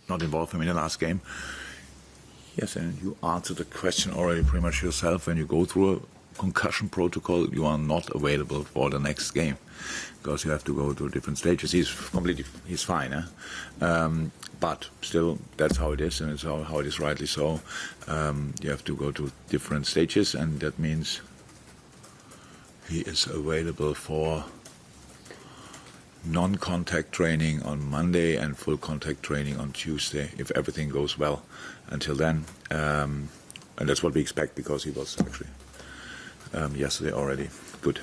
not involve him in the last game. Yes, and you answered the question already pretty much yourself. When you go through a concussion protocol, you are not available for the next game because you have to go to different stages. He's fine, but still, that's how it is, and it's how it is rightly so. You have to go to different stages, and that means he is available for non-contact training on Monday and full contact training on Tuesday, if everything goes well until then. And that's what we expect, because he was actually yesterday already good.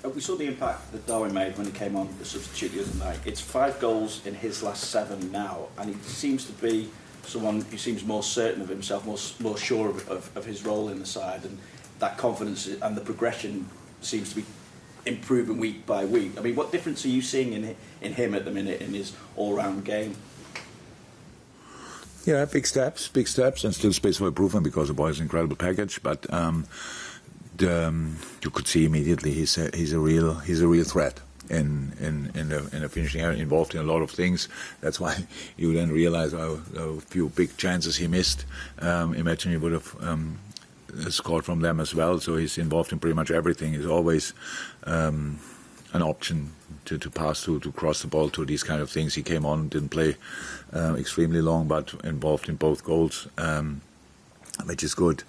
We saw the impact that Darwin made when he came on the substitute the other night. It's 5 goals in his last 7 now, and he seems to be someone who seems more certain of himself, more sure of his role in the side, and that confidence and the progression seems to be improving week by week. I mean, what difference are you seeing in him at the minute in his all-round game? Yeah, big steps, and still space for improvement because the boy is an incredible package. But you could see immediately he's a real threat in the finishing area, involved in a lot of things. That's why you then realize how few big chances he missed. Imagine he would have scored from them as well. So he's involved in pretty much everything. He's always an option to pass to cross the ball, to these kind of things. He came on, didn't play extremely long, but involved in both goals, which is good.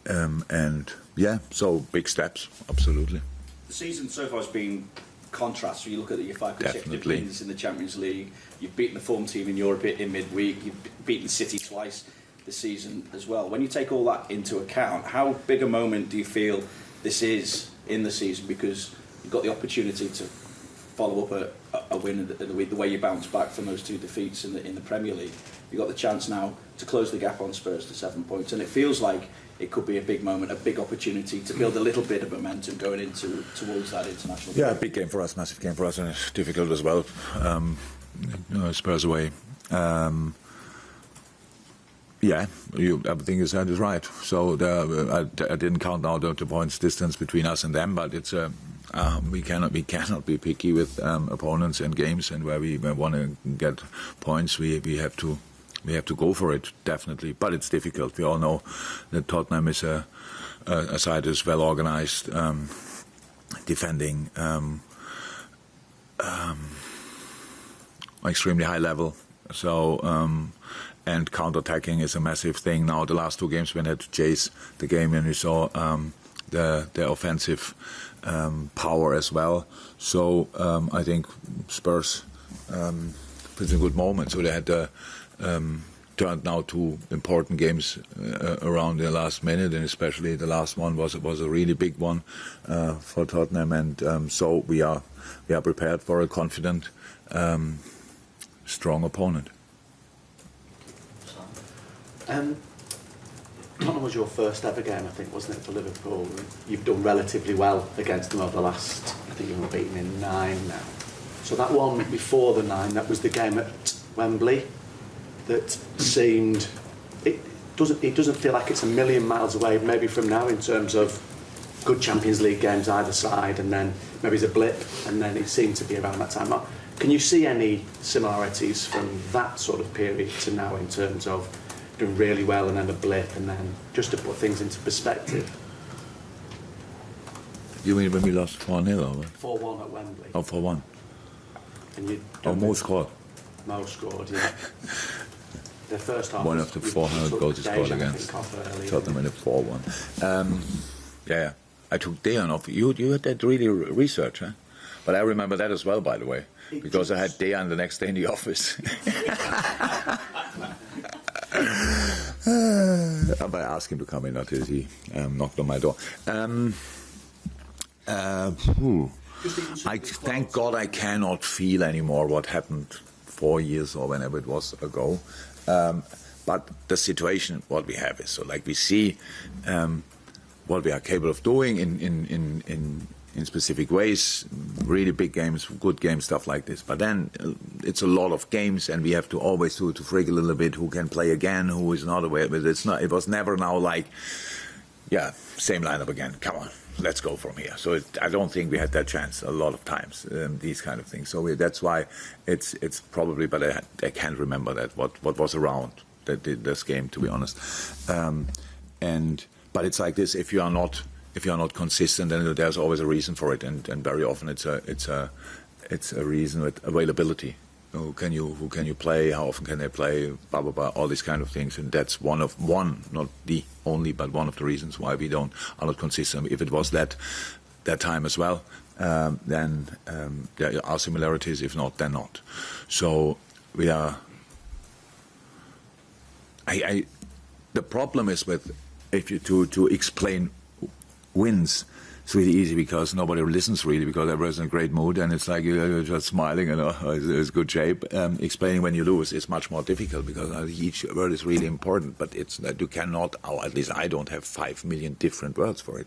And yeah, so big steps, absolutely. The season so far has been contrast. So you look at your 5 consecutive wins in the Champions League. You've beaten the form team in Europe in midweek. You've beaten City twice this season as well. When you take all that into account, how big a moment do you feel this is in the season? Because you've got the opportunity to follow up a win the way you bounce back from those 2 defeats in the Premier League. You've got the chance now to close the gap on Spurs to 7 points, and it feels like it could be a big moment, a big opportunity to build a little bit of momentum going towards that international. Yeah, big game for us, massive game for us, and it's difficult as well. Spurs away. Yeah, everything you said is right. So I didn't count now the points distance between us and them, but it's we cannot be picky with opponents and games, and where we want to get points, we have to go for it, definitely. But it's difficult. We all know that Tottenham is a side that's well organized, defending extremely high level. So. And counter-attacking is a massive thing. Now, the last 2 games, we had to chase the game, and we saw the offensive power as well. So I think Spurs it's a good moment. So they had turned now 2 important games around the last minute, and especially the last one was a really big one for Tottenham. And so we are prepared for a confident, strong opponent. Tottenham was your first ever game, I think, wasn't it, for Liverpool? You've done relatively well against them over the last, I think you've been beaten in 9 now. So that one before the 9, that was the game at Wembley that seemed, it doesn't feel like it's a million miles away maybe from now in terms of good Champions League games either side, and then maybe it's a blip, and then it seemed to be around that time. Can you see any similarities from that sort of period to now in terms of doing really well and then a blip, and then just to put things into perspective? You mean when we lost 4-0? 4-1 at Wembley. Oh, 4-1. And Mo scored. Mo scored, yeah. The first half. One of the 400 goals he scored against Tottenham in a 4-1. Yeah, I took Dejan off. You had that really research, huh? But I remember that as well, by the way, because I had Dejan the next day in the office. I asked him to come in until he knocked on my door. Thank God I cannot feel anymore what happened 4 years or whenever it was ago. But the situation, what we have is, so like we see what we are capable of doing in specific ways, really big games, good games, stuff like this. But then it's a lot of games, and we have to always to frig a little bit who can play again, who is not aware. But it was never now like, yeah, same lineup again. Come on. let's go from here. So I don't think we had that chance a lot of times, these kind of things. So that's why it's probably, but I can't remember that what was around this game, to be honest. But it's like this: if you are not consistent, then there's always a reason for it, and very often it's a reason with availability. Who can you play? How often can they play? Blah blah blah. All these kind of things, and that's one, not the only, but one of the reasons why we are not consistent. If it was that time as well, then there are similarities. If not, then not. So we are. The problem is with if you to explain wins. It's really easy because nobody listens really, because everyone's in a great mood and it's like you're just smiling and it's good shape. Explaining when you lose is much more difficult because each word is really important, but it's that you cannot, or at least I don't have 5 million different words for it.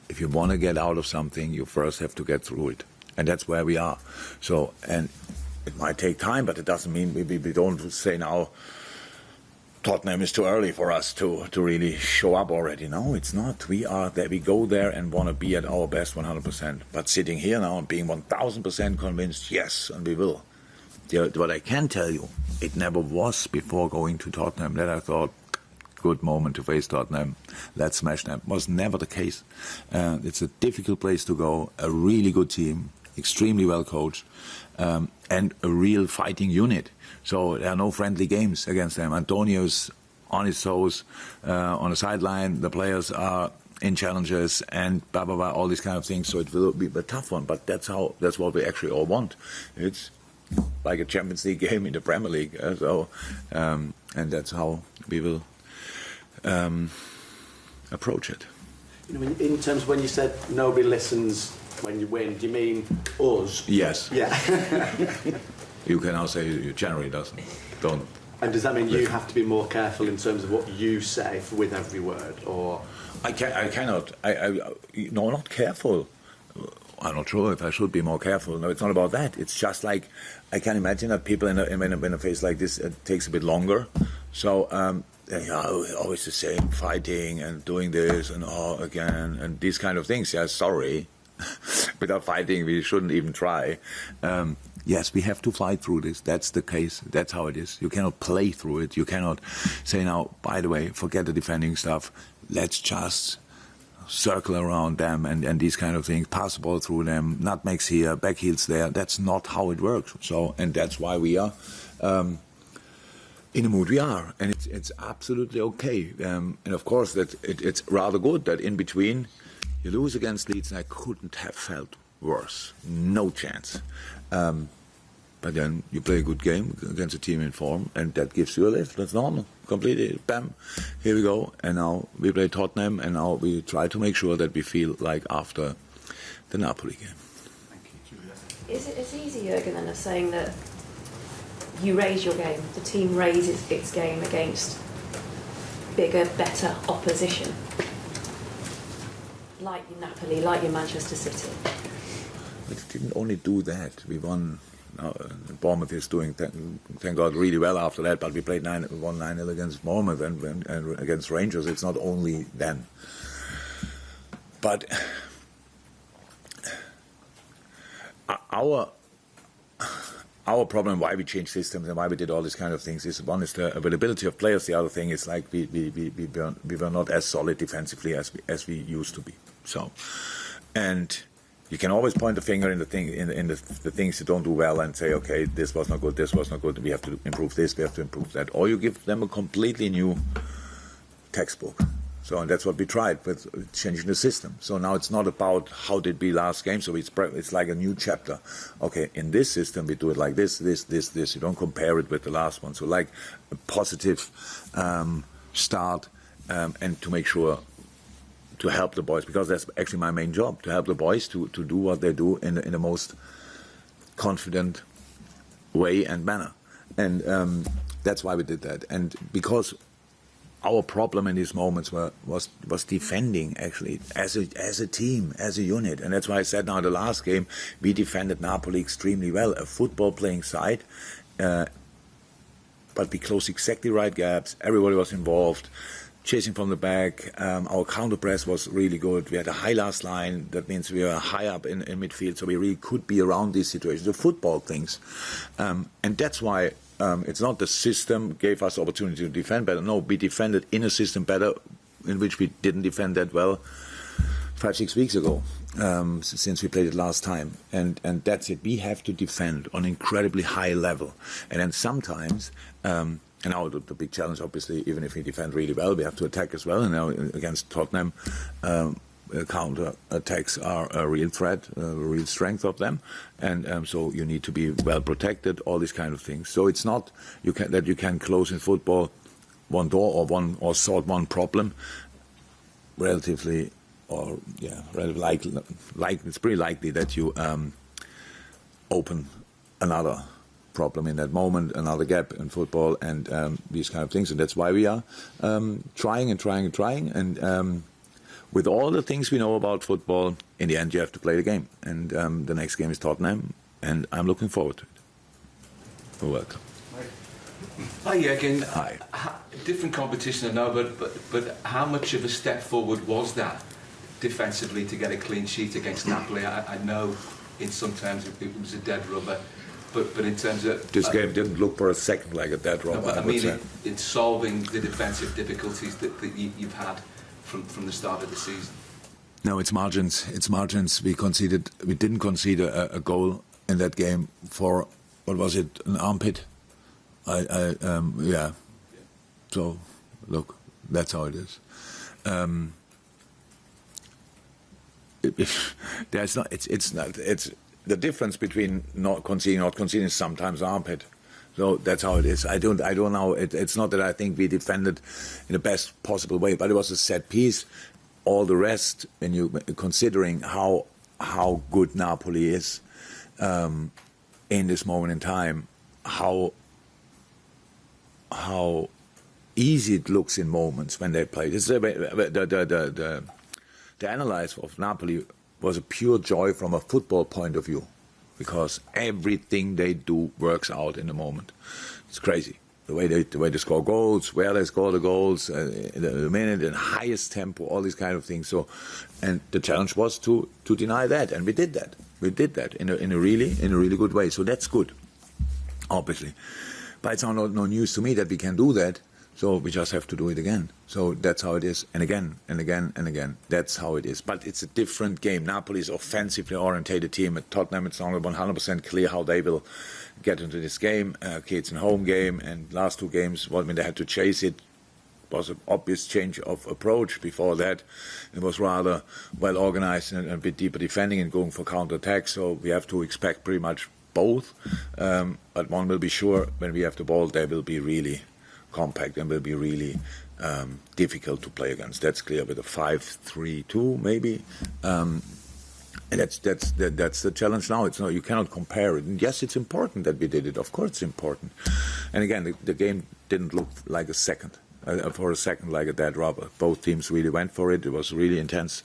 If you want to get out of something, you first have to get through it. And that's where we are. So, and it might take time, but it doesn't mean we don't say now, Tottenham is too early for us to really show up already. No, it's not. We are there. We go there and want to be at our best 100%. But sitting here now and being 1,000% convinced, yes, and we will. What I can tell you, it never was before going to Tottenham that I thought, good moment to face Tottenham, let's smash them. It was never the case. It's a difficult place to go, a really good team, extremely well coached, and a real fighting unit. So there are no friendly games against them. Antonio's on his toes, on the sideline. The players are in challenges and blah blah blah, all these kind of things. So it will be a tough one. But that's what we actually all want. It's like a Champions League game in the Premier League. And that's how we will approach it. You know, in terms of when you said nobody listens when you win, do you mean us? Yes. Yeah. You can now say you generally don't. And does that mean you have to be more careful in terms of what you say with every word, or? I cannot. No, not careful. I'm not sure if I should be more careful. No, it's not about that. It's just like I can imagine that people in a phase like this, it takes a bit longer. So always the same, fighting and doing this and again and these kind of things. Yeah, sorry. Without fighting, we shouldn't even try. Yes, we have to fight through this. That's the case. That's how it is. You cannot play through it. You cannot say now, by the way, forget the defending stuff. Let's just circle around them and these kind of things, pass the ball through them, nutmegs here, back heels there. That's not how it works. So, and that's why we are in the mood we are. And it's absolutely okay. And of course, that it's rather good that in between you lose against Leeds, and I couldn't have felt worse. No chance. But then you play a good game against a team in form, and that gives you a lift. That's normal. Completely. Bam. Here we go. And now we play Tottenham, and now we try to make sure that we feel like after the Napoli game. Thank you. Is it as easy, Jürgen, then, as saying that you raise your game, the team raises its game against bigger, better opposition? Like your Napoli, like your Manchester City. We didn't only do that. We won. Bournemouth is doing, thank God, really well after that. But we won 9-0 against Bournemouth and against Rangers. It's not only then. But our problem, why we changed systems and why we did all these kind of things, is one is the availability of players. The other thing is like we were not as solid defensively as we used to be. So, and you can always point the finger in the things you don't do well and say, okay, this was not good, we have to improve this, we have to improve that. Or you give them a completely new textbook. So, and that's what we tried with changing the system. So now it's not about how did we last game, so it's like a new chapter. Okay, in this system we do it like this. You don't compare it with the last one. So like a positive start and to make sure to help the boys, because that's actually my main job, to help the boys to do what they do in the most confident way and manner. And that's why we did that. And because our problem in these moments was defending, actually, as a team, as a unit. And that's why I said now in the last game, we defended Napoli extremely well, a football-playing side, but we closed exactly right gaps, everybody was involved. chasing from the back. Our counter press was really good. We had a high last line. That means we were high up in midfield, so we really could be around these situations, the football things. And that's why it's not the system gave us opportunity to defend better. No, we defended in a system better in which we didn't defend that well 5-6 weeks ago, since we played it last time. And that's it. We have to defend on incredibly high level. And then sometimes... and now the big challenge, obviously, even if we defend really well, we have to attack as well. And now against Tottenham, counter attacks are a real threat, a real strength of them. And so you need to be well protected, all these kind of things. So it's not that you can close in football one door or solve one problem relatively, it's pretty likely that you open another problem in that moment, another gap in football, and these kind of things. And that's why we are trying. And with all the things we know about football, in the end you have to play the game. And the next game is Tottenham, and I'm looking forward to it. You're welcome. Hi, Jürgen. Hi. Different competition, I know, but how much of a step forward was that defensively to get a clean sheet against Napoli? I know in some terms it was a dead rubber. But in terms of... This game didn't look for a second like a dead rubber. No, I mean, in solving the defensive difficulties that you've had from the start of the season. No, it's margins. It's margins. We didn't concede a goal in that game for, what was it, an armpit? Yeah. So, look, that's how it is. It's the difference between not conceding is sometimes armpit. So that's how it is. I don't know. It's not that I think we defended in the best possible way, but it was a set piece. All the rest, when you considering how good Napoli is in this moment in time, how easy it looks in moments when they play. This is the analysis of Napoli was a pure joy from a football point of view, because everything they do works out in the moment. It's crazy the way they score goals, where they score the goals, the minute, and highest tempo, all these kind of things. So, and the challenge was to deny that, and we did that. We did that in a really good way. So that's good, obviously. But it's no news to me that we can do that. So we just have to do it again. So that's how it is. And again, and again, and again. That's how it is. But it's a different game. Napoli is offensively orientated team. At Tottenham, it's not 100% clear how they will get into this game. Okay, it's a home game. And last two games, they had to chase it. Was an obvious change of approach. Before that, it was rather well organized and a bit deeper defending and going for counter-attack. So we have to expect pretty much both. But one will be sure, when we have the ball, they will be really compact and will be really difficult to play against. That's clear, with a 5-3-2 maybe. And that's the challenge now. It's you cannot compare it. And yes, it's important that we did it. Of course, it's important. And again, the game didn't look like for a second like a dead rubber. Both teams really went for it. It was really intense,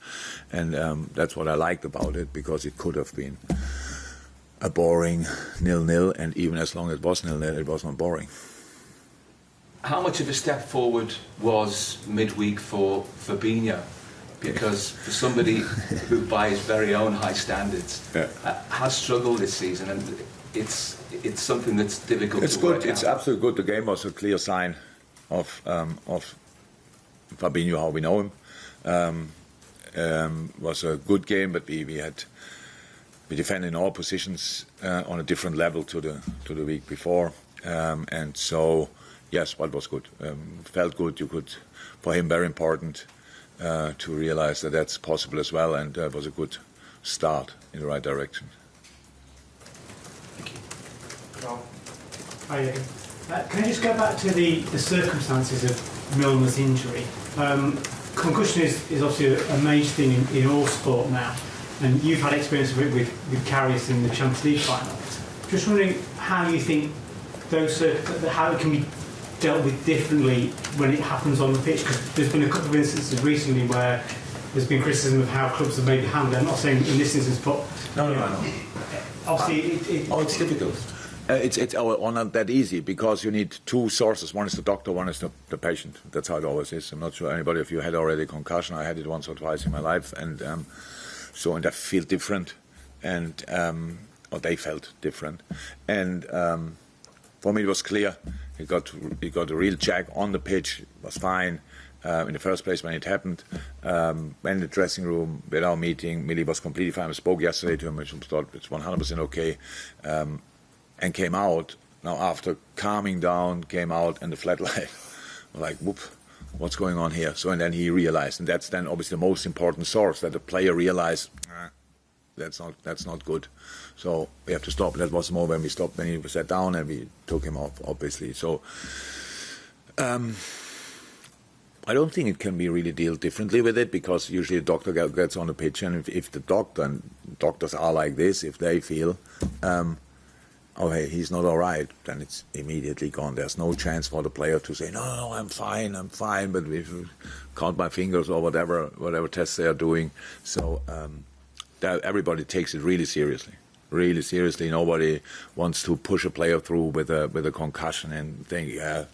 and that's what I liked about it, because it could have been a boring 0-0, and even as long as it was 0-0, it was not boring. How much of a step forward was midweek for Fabinho? Because for somebody who, by his very own high standards, has struggled this season, and it's something that's difficult to work out. It's absolutely good. The game was a clear sign of Fabinho, how we know him. Was a good game, but we defended in all positions on a different level to the week before, and so. Yes, what was good. Felt good. For him, very important to realize that that's possible as well, and it was a good start in the right direction. Thank you. Hi, can I just go back to the circumstances of Milner's injury? Concussion is obviously a major thing in all sport now, and you've had experience of it with Karius in the Champions League final. Just wondering how you think how it can be dealt with differently when it happens on the pitch, because there's been a couple of instances recently where there's been criticism of how clubs have maybe handled it. I'm not saying in this instance, but no. Obviously, it's difficult. It's not that easy because you need two sources. One is the doctor, one is the patient. That's how it always is. I'm not sure anybody of you had already a concussion. I had it once or twice in my life, and so I feel different, and or they felt different, and for me it was clear. He got a real check on the pitch. It was fine. In the first place when it happened, went in the dressing room with our meeting. Millie was completely fine. I spoke yesterday to him. I thought it's 100% okay. And came out. Now after calming down, came out and the flat light, like, whoop, what's going on here? So and then he realized, and that's then obviously the most important source, that the player realized, that's not good. So we have to stop. That was more when we stopped, when he sat down and we took him off, obviously. So I don't think it can be really dealt differently with it, because usually the doctor gets on the pitch, and if the doctor, and doctors are like this, if they feel oh, hey, he's not all right, then it's immediately gone. There's no chance for the player to say, no, I'm fine, but if you count my fingers or whatever tests they are doing. So everybody takes it really seriously. Really seriously. Nobody wants to push a player through with a concussion and think, yeah,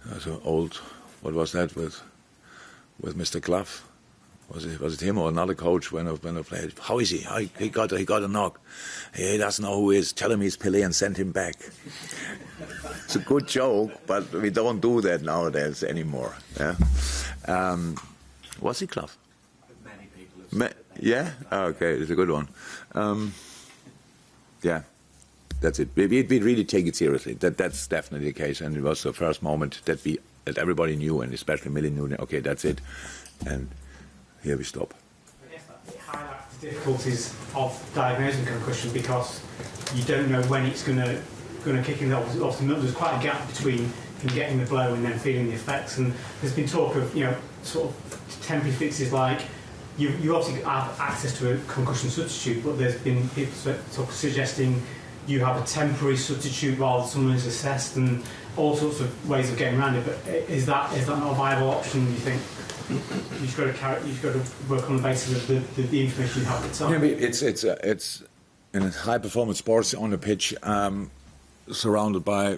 that's an old, what was that with Mr. Clough? Was it him or another coach when I played? How is he? He got a knock. He doesn't know who he is. Tell him he's Pelé and send him back. It's a good joke, but we don't do that nowadays anymore. Yeah. Was he Clough? Many people have said that. Yeah? Oh, okay, it's a good one. Yeah, that's it. We really take it seriously. That's definitely the case, and it was the first moment that everybody knew, and especially Millie knew. Okay, that's it, and here we stop. I guess that highlights the difficulties of diagnosing concussion, because you don't know when it's going to kick in. Obviously, there's quite a gap between him getting the blow and then feeling the effects. And there's been talk of sort of temporary fixes, like you obviously have access to a concussion substitute, but there's been people suggesting you have a temporary substitute while someone is assessed, and all sorts of ways of getting around it. But is that not a viable option, do you think? You've got to work on the basis of the information you have at the time. Yeah, it's in high performance sports on the pitch, surrounded by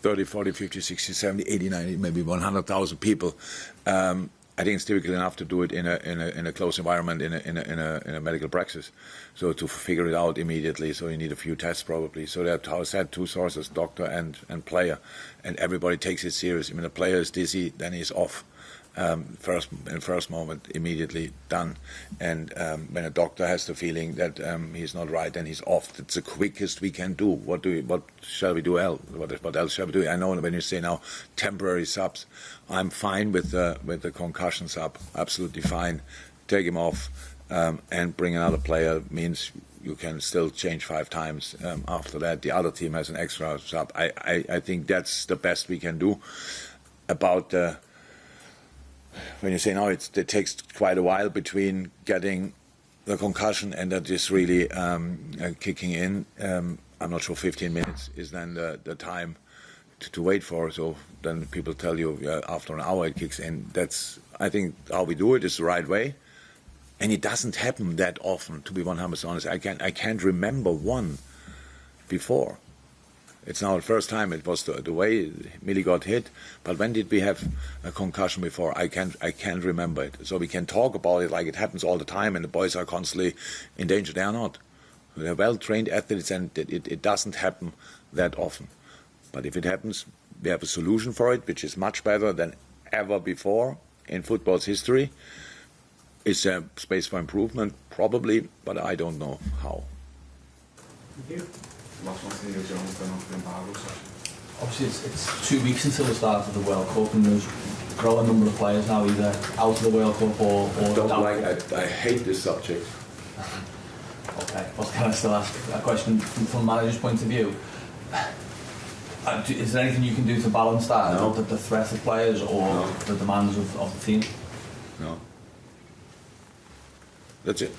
30, 40, 50, 60, 70, 80, 90, maybe 100,000 people. I think it's typically enough to do it in a close environment, in a medical practice. So to figure it out immediately, so you need a few tests probably. So there are, how I said, two sources, doctor and player, and everybody takes it seriously. When the player is dizzy, then he's off. First moment, immediately done. And when a doctor has the feeling that he's not right, then he's off. That's the quickest we can do. What shall we do else? What else shall we do? I know when you say now temporary subs, I'm fine with the concussion sub, absolutely fine. Take him off and bring another player means you can still change 5 times after that. The other team has an extra sub. I think that's the best we can do. About when you say now, it takes quite a while between getting the concussion and that is really kicking in. I'm not sure 15 minutes is then the time to wait for. So then people tell you after an hour it kicks in. That's, I think, how we do it is the right way. And it doesn't happen that often, to be 100% honest. I can't remember one before. It's now the first time it was the way Millie got hit. But when did we have a concussion before? I can't remember it. So we can talk about it like it happens all the time, and the boys are constantly in danger. They are not. They're well-trained athletes, and it doesn't happen that often. But if it happens, we have a solution for it, which is much better than ever before in football's history. Is there space for improvement? Probably, but I don't know how. Thank you. Obviously, it's 2 weeks until the start of the World Cup, and there's a growing number of players now either out of the World Cup or I hate this subject. Okay, well, can I still ask a question from a manager's point of view? Is there anything you can do to balance that? No. The threat of players or the demands of the team? No. That's it.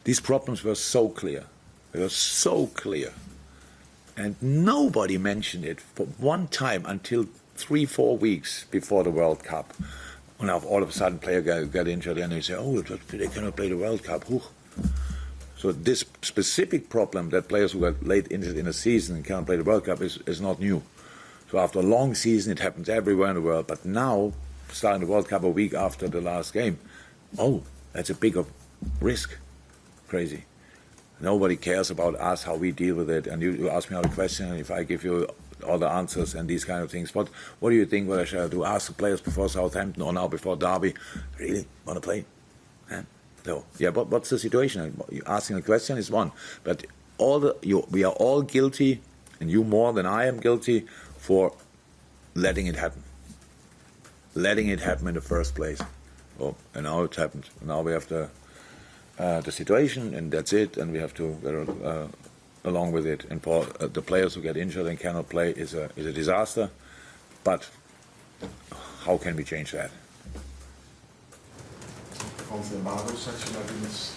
These problems were so clear. They were so clear. And nobody mentioned it for one time until 3-4 weeks before the World Cup. When all of a sudden player got injured and they say, oh, they cannot play the World Cup. So this specific problem that players who got late injured in a season and can't play the World Cup is not new. So after a long season, it happens everywhere in the world. But now, starting the World Cup a week after the last game, that's a bigger risk. Crazy. Nobody cares about us, how we deal with it. And you ask me all the question, and if I give you all the answers and these kind of things, what do you think what I shall do? Ask the players before Southampton or now before Derby, really want to play? So, yeah, but what's the situation? Asking a question is one, but we are all guilty, and you more than I am guilty, for letting it happen. Letting it happen in the first place. And now it happened. Now we have the situation, and that's it, and we have to go along with it. And for the players who get injured and cannot play is a disaster. But how can we change that? On the Marvel section, I think it's